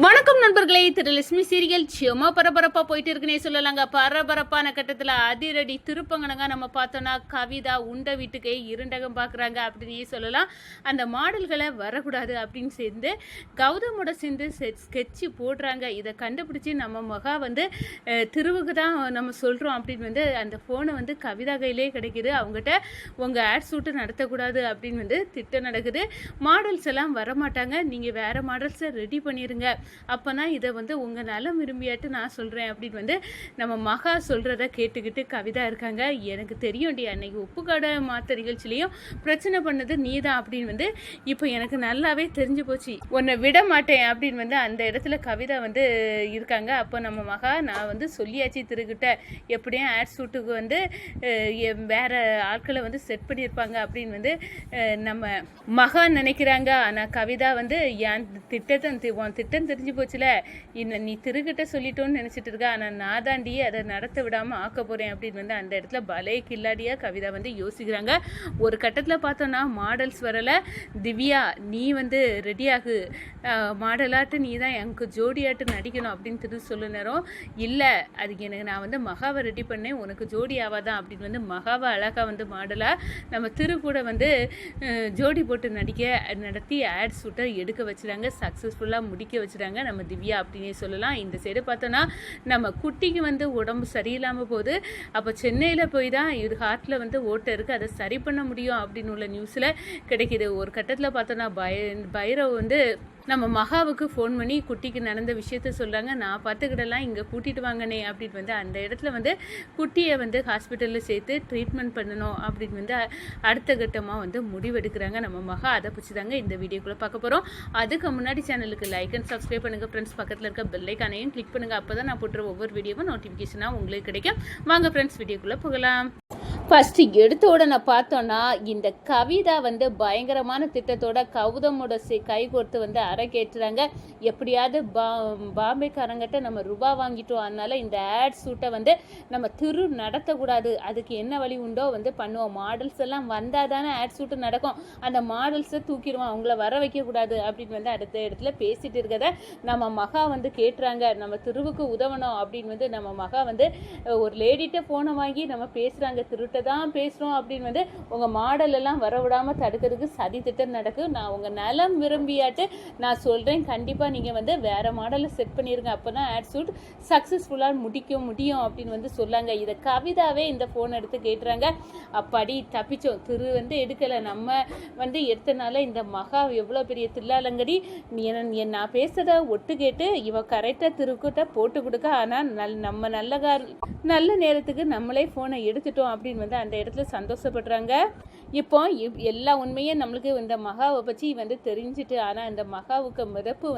வணக்கம் நண்பர்களே, திரு லட்சுமி சீரியல் சும்மா பரபரப்பாக போயிட்டு இருக்குன்னே சொல்லலாங்க. பரபரப்பான கட்டத்தில் அதிரடி திருப்பங்கனங்க நம்ம பார்த்தோன்னா கவிதா உண்ட வீட்டுக்கே இருண்டகம் பார்க்குறாங்க அப்படின்னே சொல்லலாம். அந்த மாடல்களை வரக்கூடாது அப்படின்னு சேர்ந்து கௌதமோட சேர்ந்து ஸ்கெட்சு போடுறாங்க. இதை கண்டுபிடிச்சி நம்ம மகா திருவுக்கு தான் நம்ம சொல்கிறோம் அப்படின்னு அந்த ஃபோனை கவிதா கையிலே கிடைக்கிது. அவங்ககிட்ட உங்கள் ஆட் ஷூட்டு நடத்தக்கூடாது அப்படின்னு திட்டம் நடக்குது. மாடல்ஸ் எல்லாம் வரமாட்டாங்க, நீங்கள் வேறு மாடல்ஸை ரெடி பண்ணிடுங்க, அப்போனா இதை உங்கள் நலம் விரும்பியாட்டு நான் சொல்கிறேன் அப்படின்னு நம்ம மகா சொல்கிறத கேட்டுக்கிட்டு கவிதா இருக்காங்க. எனக்கு தெரியும்டி, அன்னைக்கு உப்புக்காடை மாற்ற நிகழ்ச்சிலையும் பிரச்சனை பண்ணது நீ தான் அப்படின்னு இப்போ எனக்கு நல்லாவே தெரிஞ்சு போச்சு, உன்னை விட மாட்டேன் அப்படின்னு அந்த இடத்துல கவிதா இருக்காங்க. அப்போ நம்ம மகா நான் சொல்லியாச்சு திருக்கிட்ட, எப்படியும் ஆட் ஷூட்டுக்கு வேற ஆட்களை செட் பண்ணியிருப்பாங்க அப்படின்னு நம்ம மகா நினைக்கிறாங்க. ஆனால் கவிதா என் திட்டம் தெரிஞ்சு போச்சுல, இன்னும் நீ திருக்கிட்ட சொல்லிட்டோன்னு நினச்சிட்டு இருக்கா, ஆனால் நான் தாண்டி அதை நடத்த விடாமல் ஆக்க போகிறேன் அப்படின்னு அந்த இடத்துல பலே கில்லாடியாக கவிதா யோசிக்கிறாங்க. ஒரு கட்டத்தில் பார்த்தோன்னா மாடல்ஸ் வரலை, திவ்யா நீ ரெடியாகு, மாடலாட்டு நீ தான் எனக்கு ஜோடியாட்டு நடிக்கணும் அப்படின்னு சொல்லு நேரம், இல்லை அதுக்கு எனக்கு நான் மகாவை ரெடி பண்ணேன், உனக்கு ஜோடி ஆவாதான் அப்படின்னு மகாவை அழகாக மாடலாக நம்ம திரு கூட ஜோடி போட்டு நடத்தி ஆட் ஷூட்டை எடுக்க வச்சுட்டாங்க, சக்ஸஸ்ஃபுல்லாக முடிக்க வச்சுட்டாங்க நம்ம திவ்யா அப்படின்னே சொல்லலாம். இந்த சைடு பார்த்தோன்னா நம்ம குட்டிக்கு உடம்பு சரியில்லாமல் போகுது. அப்போ சென்னையில் போய் தான் இது ஹார்ட்டில் ஓட்டை இருக்குது, அதை சரி பண்ண முடியும் அப்படின்னு உள்ள நியூஸில் கிடைக்கிது. ஒரு கட்டத்தில் பார்த்தோன்னா பைரவ் நம்ம மகாவுக்கு ஃபோன் பண்ணி குட்டிக்கு நடந்த விஷயத்த சொல்கிறாங்க. நான் பார்த்துக்கிடலாம், இங்கே கூட்டிகிட்டு வாங்கனே அப்படின்னு அந்த இடத்துல குட்டியை ஹாஸ்பிட்டலில் சேர்த்து ட்ரீட்மெண்ட் பண்ணணும் அப்படின்னு அடுத்த கட்டமாக முடிவெடுக்கிறாங்க நம்ம மகா. அதை பற்றி தாங்க இந்த வீடியோக்குள்ளே பார்க்க போகிறோம். அதுக்கு முன்னாடி சேனலுக்கு லைக் அண்ட் சப்ஸ்கிரைப் பண்ணுங்கள் ஃப்ரெண்ட்ஸ், பக்கத்தில் இருக்க பெல் ஐக்கானையும் கிளிக் பண்ணுங்கள், அப்போ தான் நான் போட்டுற ஒவ்வொரு வீடியோவும் நோட்டிஃபிகேஷனாக உங்களுக்கு கிடைக்கும். வாங்க ஃப்ரெண்ட்ஸ், வீடியோக்குள்ளே போகலாம். ஃபஸ்ட்டு எடுத்த உடனே பார்த்தோன்னா இந்த கவிதா பயங்கரமான திட்டத்தோட கௌதமோட கைகோர்த்து அரங்கேற்றுறாங்க. எப்படியாவது பாம்பேக்காரங்கிட்ட நம்ம ரூபா வாங்கிட்டோம், அதனால இந்த ஆட் ஷூட்டை நம்ம நடத்தக்கூடாது, அதுக்கு என்ன வழி உண்டோ பண்ணுவோம், மாடல்ஸ் எல்லாம் வந்தால் தானே ஆட் ஷூட்டு நடக்கும், அந்த மாடல்ஸை தூக்கிடுவோம், அவங்கள வர வைக்கக்கூடாது அப்படின்னு அடுத்த இடத்துல பேசிட்டு இருக்கத நம்ம மகா கேட்டுறாங்க. நம்ம திருவுக்கு உதவணும் அப்படின்னு நம்ம மகா ஒரு லேடிட்ட ஃபோனை வாங்கி நம்ம பேசுகிறாங்க, திருட்ட தான் பேசுகிறோம் அப்படின்னு உங்கள் மாடல் எல்லாம் வரவிடாமல் தடுக்கிறதுக்கு சதி திட்டம் நடக்கு, நான் உங்கள் நலம் விரும்பியாட்டு நான் சொல்கிறேன், கண்டிப்பாக நீங்கள் வேறு மாடலை செட் பண்ணிடுங்க, அப்போ தான் ஆட் ஷூட் சக்ஸஸ்ஃபுல்லாக முடியும் அப்படின்னு சொல்லாங்க. இதை கவிதாவே இந்த ஃபோன் எடுத்து கேட்டுறாங்க. அப்பாடி தப்பிச்சோம், திரு எடுக்கலை, நம்ம எடுத்தனால இந்த மகா எவ்வளோ பெரிய தில்லாலங்கடி, நான் பேசுறத ஒட்டு கேட்டு இவ கரெக்டாக திருக்கிட்ட போட்டு கொடுக்க, ஆனால் நம்ம நல்ல நேரத்துக்கு நம்மளே ஃபோனை எடுத்துட்டோம் அப்படின்னு அந்த இடத்துல சந்தோஷப்படுறாங்க. இப்போ எல்லா உண்மையும் நம்மளுக்கு இந்த மகாவை பற்றி தெரிஞ்சுட்டு, ஆனால் இந்த மகாவுக்கு மிதப்பு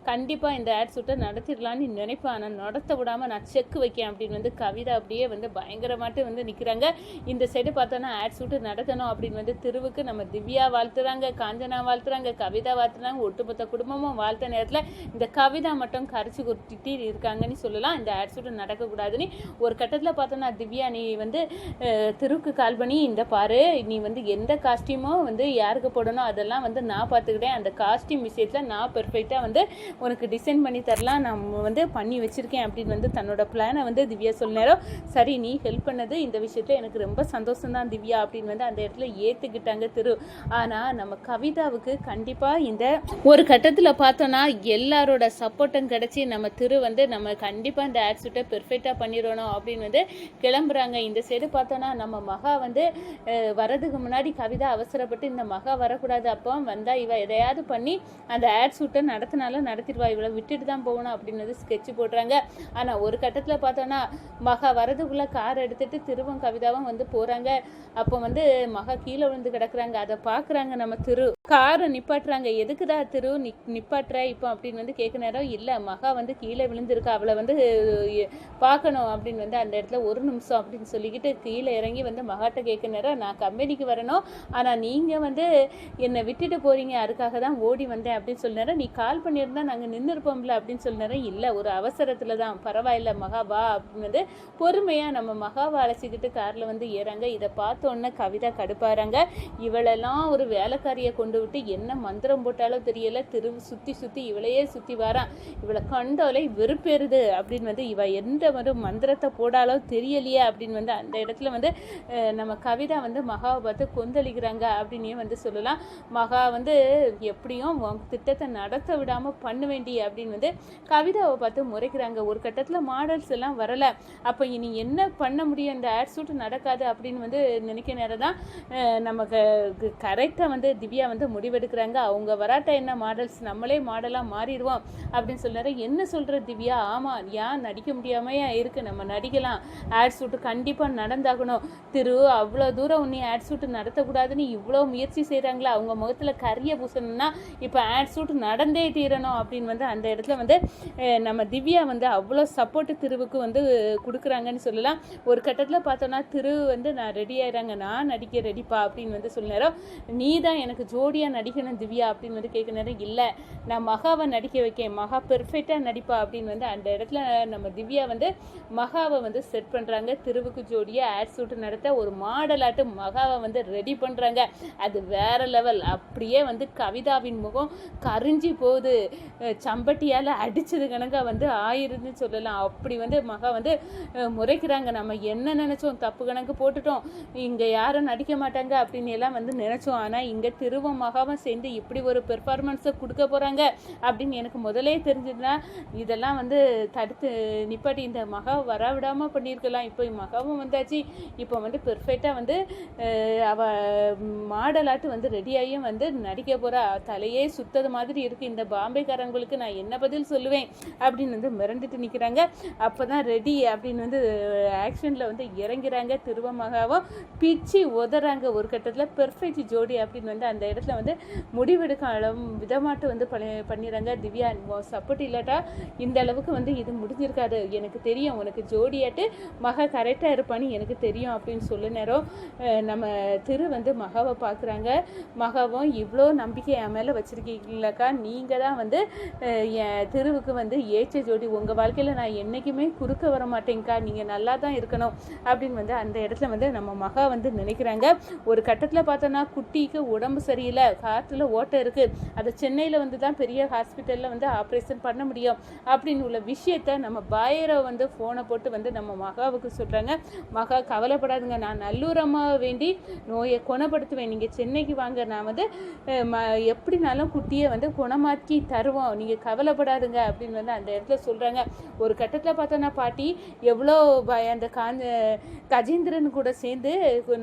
கண்டிப்பாக இந்த ஆட் ஷூட்டை நடத்திடலான்னு நினைப்பேன், ஆனால் நடத்த விடாமல் நான் செக் வைக்கேன் அப்படின்னு கவிதா அப்படியே பயங்கரமாட்டு நிற்கிறாங்க. இந்த சைடு பார்த்தோன்னா ஆட் ஷூட்டு நடத்தணும் அப்படின்னு திருவுக்கு நம்ம திவ்யா வாழ்த்துறாங்க, காஞ்சனா வாழ்த்துறாங்க, கவிதா வாழ்த்துறாங்க, ஒட்டுமொத்த குடும்பமும் வாழ்த்த நேரத்தில் இந்த கவிதா மட்டும் கரைச்சி கொட்டிட்டு இருக்காங்கன்னு சொல்லலாம். இந்த ஆட் ஷூட்டு நடக்கக்கூடாதுன்னு ஒரு கட்டத்தில் பார்த்தோன்னா திவ்யா நீ திருவுக்கு கால் பண்ணி, இந்த பாரு நீ எந்த காஸ்டியூமோ யாருக்கு போடணும் அதெல்லாம் நான் பார்த்துக்கிட்டேன், அந்த காஸ்டியூம் விஷயத்தில் நான் பெர்ஃபெக்டாக உனக்கு டிசைன் பண்ணி தரலாம், நான் பண்ணி வச்சுருக்கேன் அப்படின்னு தன்னோட பிளானை திவ்யா சொன்னாரோ. சரி, நீ ஹெல்ப் பண்ணது இந்த விஷயத்தில் எனக்கு ரொம்ப சந்தோஷம்தான் திவ்யா அப்படின்னு அந்த இடத்துல ஏற்றுக்கிட்டாங்க திரு. ஆனால் நம்ம கவிதாவுக்கு கண்டிப்பாக இந்த ஒரு கட்டத்தில் பார்த்தோன்னா எல்லாரோட சப்போர்ட்டும் கிடச்சி நம்ம திரு நம்ம கண்டிப்பாக இந்த ஆட் ஷூட்டை பெர்ஃபெக்டாக பண்ணிடணும் அப்படின்னு கிளம்புறாங்க. இந்த சைடு பார்த்தோன்னா நம்ம மகா வரதுக்கு முன்னாடி கவிதா அவசரப்பட்டு இந்த மகா வரக்கூடாது, அப்போ வந்தால் இவ எதையாவது பண்ணி அந்த ஆட் ஷூட்டை நடத்தினாலும் நடத்திடுவா, இவளை விட்டுட்டு தான் போகணும் அப்படின்னு ஸ்கெட்ச் போடுறாங்க. ஆனால் ஒரு கட்டத்தில் பார்த்தோன்னா மகா வரதுக்குள்ளே கார் எடுத்துகிட்டு திருவும் கவிதாவும் போகிறாங்க. அப்போ மகா கீழே விழுந்து கிடக்குறாங்க. அதை பார்க்குறாங்க நம்ம திரு, காரை நிப்பாட்டுறாங்க. எதுக்குதா திரு நிப்பாட்டுற இப்போ அப்படின்னு கேட்க நேரம், இல்லை மகா கீழே விழுந்திருக்கா, அவளை பார்க்கணும் அப்படின்னு அந்த இடத்துல ஒரு நிமிஷம் அப்படின்னு சொல்லிக்கிட்டு கீழே இறங்கி வந்து மகாட்ட கேட்க நேரம் நான் கம்பெனிக்கு வரணும், ஆனால் நீங்கள் வந்து என்னை விட்டுட்டு போகிறீங்க, அதுக்காக தான் ஓடி வந்தேன் அப்படின்னு சொன்னார. நீ கால் பண்ணியிருந்தா நாங்கள் நின்று இருப்போம்ல அப்படின்னு சொன்னார. இல்லை, ஒரு அவசரத்தில் தான், பரவாயில்ல மகாவா அப்படின்னு வந்து பொறுமையாக நம்ம மகாவை அழைச்சிக்கிட்டு காரில் வந்து ஏறாங்க. இதை பார்த்தோன்னே கவிதா கடுப்பாறாங்க. இவளெல்லாம் ஒரு வேலைக்காரியை கொண்டு விட்டு என்ன மந்திரம் போட்டாலும் தெரியல, சுற்றி சுற்றி இவளையே சுற்றி வரான், இவளை கண்டோலை வெறுப்பேறுது அப்படின்னு வந்து இவ எந்த ஒரு மந்திரத்தை போடாலோ தெரியலையே அப்படின்னு வந்து அந்த இடத்துல வந்து நம்ம கவிதா வந்து மகாவை பார்த்து கொந்தளிக்கிறாங்க அப்படின்னே வந்து சொல்லலாம். மகா வந்து எப்படியும் திட்டத்தை நடத்த விடாமல் பண்ண வேண்டி அப்படின்னு வந்து கவிதாவை பார்த்து முறைக்கிறாங்க. ஒரு கட்டத்தில் மாடல்ஸ் எல்லாம் வரலை, அப்போ இனி என்ன பண்ண முடியும், இந்த ஆட் ஷூட் நடக்காது அப்படின்னு வந்து நினைக்க நேரம் தான் நமக்கு கரெக்டாக வந்து திவ்யா வந்து முடிவெடுக்கிறாங்க. அவங்க வராட்ட என்ன மாடல்ஸ், நம்மளே மாடலாக மாறிடுவோம் அப்படின்னு சொல்கிறாரு. என்ன சொல்கிற திவ்யா, ஆமாம் ஏன் நடிக்க முடியாமையா இருக்குது, நம்ம நடிக்கலாம், ஆட் ஷூட்டு கண்டிப்பாக நடந்தாகணும், அவ்வளோ தூரம் உன்னை ஆட் ஷூட்டு நடத்தக்கூடாதுன்னு இவ்வளோ முயற்சி செய்கிறாங்களா, அவங்க முகத்தில் கரிய பூசணும்னா இப்போ ஆட் ஷூட் நடந்தே தீரணும் அப்படின்னு வந்து அந்த இடத்துல வந்து நம்ம திவ்யா வந்து அவ்வளோ சப்போர்ட்டு திருவுக்கு வந்து கொடுக்குறாங்கன்னு சொல்லலாம். ஒரு கட்டத்தில் பார்த்தோன்னா வந்து நான் ரெடி ஆயிடுறாங்க, நான் நடிக்க ரெடிப்பா அப்படின்னு வந்து சொல்லினேரம். நீ தான் எனக்கு ஜோடியாக நடிக்கணும் திவ்யா அப்படின்னு வந்து கேட்க நேரம், இல்லை நான் மகாவை நடிக்க வைக்கேன், மகா பெர்ஃபெக்டாக நடிப்பா அப்படின்னு வந்து அந்த இடத்துல நம்ம திவ்யா வந்து மகாவை வந்து செட் பண்ணுறாங்க. திருவுக்கு ஜோடியாக ஆட் ஷூட் நடத்த ஒரு மாடலாட்டு மகாவை வந்து ரெடி பண்ணுறாங்க. அது வேற லெவல். அப்படியே வந்து கவிதாவின் முகம் கரிஞ்சி போகுது, சம்பட்டியால் அடிச்சது கணக்காக வந்து ஆயிருன்னு சொல்லலாம். அப்படி வந்து மகா வந்து முறைக்கிறாங்க. நம்ம என்ன நினச்சோம், தப்பு கணக்கு போட்டுட்டோம், இங்கே யாரும் நடிக்க மாட்டாங்க அப்படின்னு எல்லாம் வந்து நினச்சோம். ஆனால் இங்கே திருவும் மகாவும் சேர்ந்து இப்படி ஒரு பெர்ஃபார்மன்ஸை கொடுக்க போகிறாங்க அப்படின்னு எனக்கு முதலே தெரிஞ்சுதுன்னா இதெல்லாம் வந்து தடுத்து நிப்பாட்டி இந்த மகா வரவிடாமல் பண்ணியிருக்கலாம். இப்போ மகாவும் வந்தாச்சு, இப்போ வந்து பெர்ஃபெக்டாக வந்து மாடலாட்டு வந்து ரெடியாகியும் வந்து நடிக்க போகிறா, தலையே சுத்தது மாதிரி இருக்குது, இந்த பாம்பேக்காரங்களுக்கு நான் என்ன பதில் சொல்லுவேன் அப்படின்னு வந்து மிரண்டுட்டு நிற்கிறாங்க. அப்போ தான் ரெடி அப்படின்னு வந்து ஆக்ஷனில் வந்து இறங்கிறாங்க. திருவமகாவும் பிச்சு உதறாங்க. ஒரு கட்டத்தில் பெர்ஃபெக்ட் ஜோடி அப்படின்னு வந்து அந்த இடத்துல வந்து முடிவெடுக்க விதமாட்டு வந்து பண்ணிடுறாங்க. திவ்யா சப்போர்ட் இல்லாட்டா இந்த அளவுக்கு வந்து இது முடிஞ்சிருக்காது, எனக்கு தெரியும், உனக்கு ஜோடியாட்டு மகா கரெக்டாக இருப்பான்னு எனக்கு தெரியும் அப்படின்னு சொல்ல நேரம் நம்ம வந்து மகாவை பார்க்குறாங்க. மகாவும் இவ்வளோ நம்பிக்கை என் மேலே வச்சுருக்கீங்களாக்கா, நீங்கள் தான் வந்து என் திருவுக்கு வந்து ஏற்ற ஜோடி, உங்கள் வாழ்க்கையில் நான் என்றைக்குமே குறுக்க வர மாட்டேங்க்கா, நீங்கள் நல்லா தான் இருக்கணும் அப்படின்னு வந்து அந்த இடத்துல வந்து நம்ம மகா வந்து நினைக்கிறாங்க. ஒரு கட்டத்தில் பார்த்தோன்னா குட்டிக்கு உடம்பு சரியில்லை, காற்றுல ஓட்டை இருக்குது, அதை சென்னையில் வந்து தான் பெரிய ஹாஸ்பிட்டலில் வந்து ஆப்ரேஷன் பண்ண முடியும் அப்படின்னு உள்ள விஷயத்த நம்ம பாயரை வந்து ஃபோனை போட்டு வந்து நம்ம மகாவுக்கு சொல்கிறாங்க. மகா கவலைப்படாதுங்க, நான் நல்லூரமாக வேண்டி நோயை குணப்படுத்துவேன், நீங்கள் சென்னைக்கு வாங்க, நான் வந்து எப்படினாலும் குட்டியை வந்து குணமாக்கி தருவோம், நீங்கள் கவலைப்படாதுங்க அப்படின்னு வந்து அந்த இடத்துல சொல்கிறாங்க. ஒரு கட்டத்தில் பார்த்தோன்னா பாட்டி எவ்வளோ அந்த கஜேந்திரன் கூட சேர்ந்து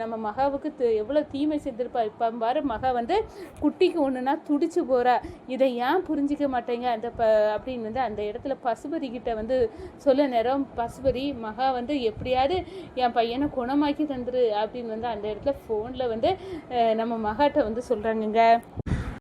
நம்ம மகாவுக்கு எவ்வளோ தீமை செஞ்சிருப்பா. இப்போ பாரு மகா வந்து குட்டிக்கு ஒன்றுனா துடிச்சு போகிறா, இதை ஏன் புரிஞ்சிக்க மாட்டேங்க அந்த அப்படின்னு வந்து அந்த இடத்துல பசுபதி கிட்ட வந்து சொல்ல நேரம், பசுபதி மகா வந்து எப்படியாவது என் பையனை குணமாக்கி தந்துரு அப்படின்னு வந்து அந்த இடத்துல ஃபோனில் வந்து நம்ம மகாட்ட வந்து சொல்கிறாங்கங்க.